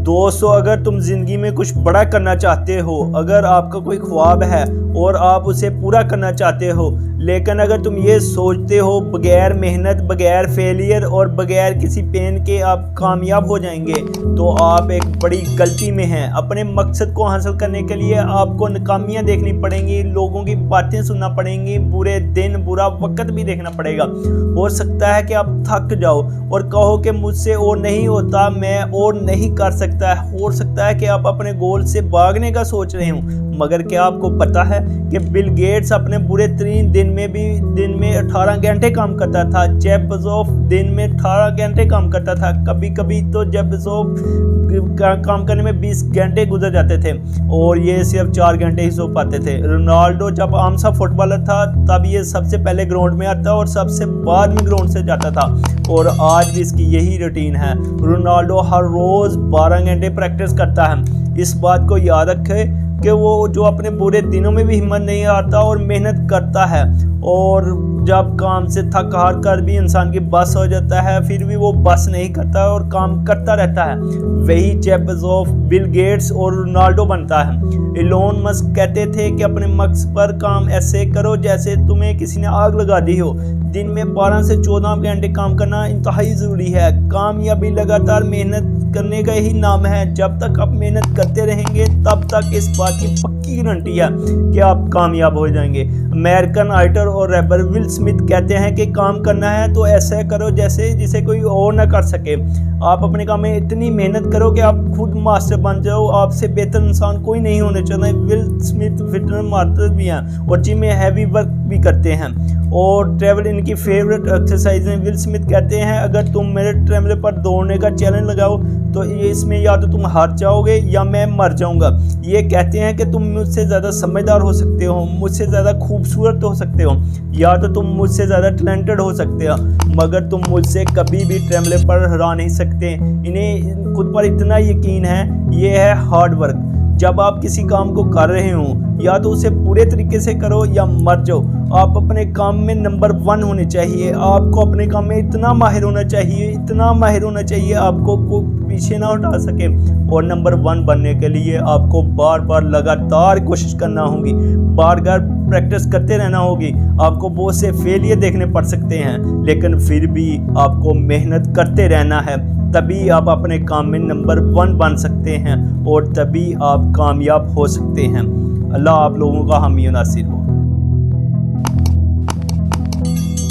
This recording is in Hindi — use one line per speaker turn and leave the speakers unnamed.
दोस्तों, अगर तुम ज़िंदगी में कुछ बड़ा करना चाहते हो, अगर आपका कोई ख्वाब है और आप उसे पूरा करना चाहते हो, लेकिन अगर तुम ये सोचते हो बगैर मेहनत, बगैर फेलियर और बगैर किसी पेन के आप कामयाब हो जाएंगे, तो आप एक बड़ी गलती में हैं। अपने मकसद को हासिल करने के लिए आपको नाकामियाँ देखनी पड़ेंगी, लोगों की बातें सुनना पड़ेंगी, बुरे दिन, बुरा वक्त भी देखना पड़ेगा। हो सकता है कि आप थक जाओ और कहो कि मुझसे और नहीं होता, मैं और नहीं कर सकता। हो सकता है कि आप अपने गोल से भागने का सोच रहे हो, मगर क्या आपको पता है कि बिल गेट्स अपने बुरे तरीन दिन में 18 घंटे काम करता था। जेफ बेज़ोस दिन में 18 घंटे काम करता था। कभी कभी तो जेफ बेज़ोस काम करने में 20 घंटे गुजर जाते थे और ये सिर्फ 4 घंटे ही सो पाते थे। रोनाल्डो जब आम सा फुटबॉलर था तब ये सबसे पहले ग्राउंड में आता और सबसे बाद में ग्राउंड से जाता था, और आज भी इसकी यही रूटीन है। रोनाल्डो हर रोज़ 12 घंटे प्रैक्टिस करता है। इस बात को याद रखें कि वो जो अपने बुरे दिनों में भी हिम्मत नहीं हारता और मेहनत करता है, और जब काम से थक हार कर भी इंसान की बस हो जाता है, फिर भी वो बस नहीं करता और काम करता रहता है। वही जेफ बेज़ोस, बिल गेट्स और रोनाल्डो बनता है। इलोन मस्क कहते थे कि अपने मकसद पर काम ऐसे करो जैसे तुम्हें किसी ने आग लगा दी हो। दिन में 12 से 14 घंटे काम करना इंतहाई ज़रूरी है। कामयाबी लगातार मेहनत करने का ही नाम है। जब तक आप मेहनत करते रहेंगे तब तक इस बात की पक्की गारंटी है कि आप कामयाब हो जाएंगे। अमेरिकन राइटर और रैपर विल स्मिथ कहते हैं कि काम करना है तो ऐसा करो जैसे जिसे कोई और ना कर सके। आप अपने काम में इतनी मेहनत करो कि आप खुद मास्टर बन जाओ। आपसे बेहतर इंसान कोई नहीं होने चाहिए। विल स्मिथ फिटनेस मास्टर भी हैं और जिम में हैवी वर्क भी करते हैं, और ट्रैवल इनकी फेवरेट एक्सरसाइज है। विल स्मिथ कहते हैं, अगर तुम मेरे ट्रैवल पर दौड़ने का चैलेंज लगाओ तो ये इसमें या तो तुम हार जाओगे या मैं मर जाऊंगा। ये कहते हैं कि तुम मुझसे ज़्यादा समझदार हो सकते हो, मुझसे ज़्यादा खूबसूरत हो सकते हो, या तो तुम मुझसे ज़्यादा टैलेंटेड हो सकते हो, मगर तुम मुझसे कभी भी ट्रैवल पर हरा नहीं सकते। इन्हें खुद पर इतना यकीन है। ये है हार्ड वर्क। जब आप किसी काम को कर रहे हो, या तो उसे पूरे तरीके से करो या मर जाओ। आप अपने काम में नंबर 1 होने चाहिए। आपको अपने काम में इतना माहिर होना चाहिए, इतना माहिर होना चाहिए आपको कोई पीछे ना उठा सके। और नंबर 1 बनने के लिए आपको बार बार लगातार कोशिश करना होगी, बार बार प्रैक्टिस करते रहना होगी। आपको बहुत से फेलियर देखने पड़ सकते हैं, लेकिन फिर भी आपको मेहनत करते रहना है। तभी आप अपने काम में नंबर 1 बन सकते हैं और तभी आप कामयाब हो सकते हैं। अल्लाह आप लोगों का हामी नासिर हो।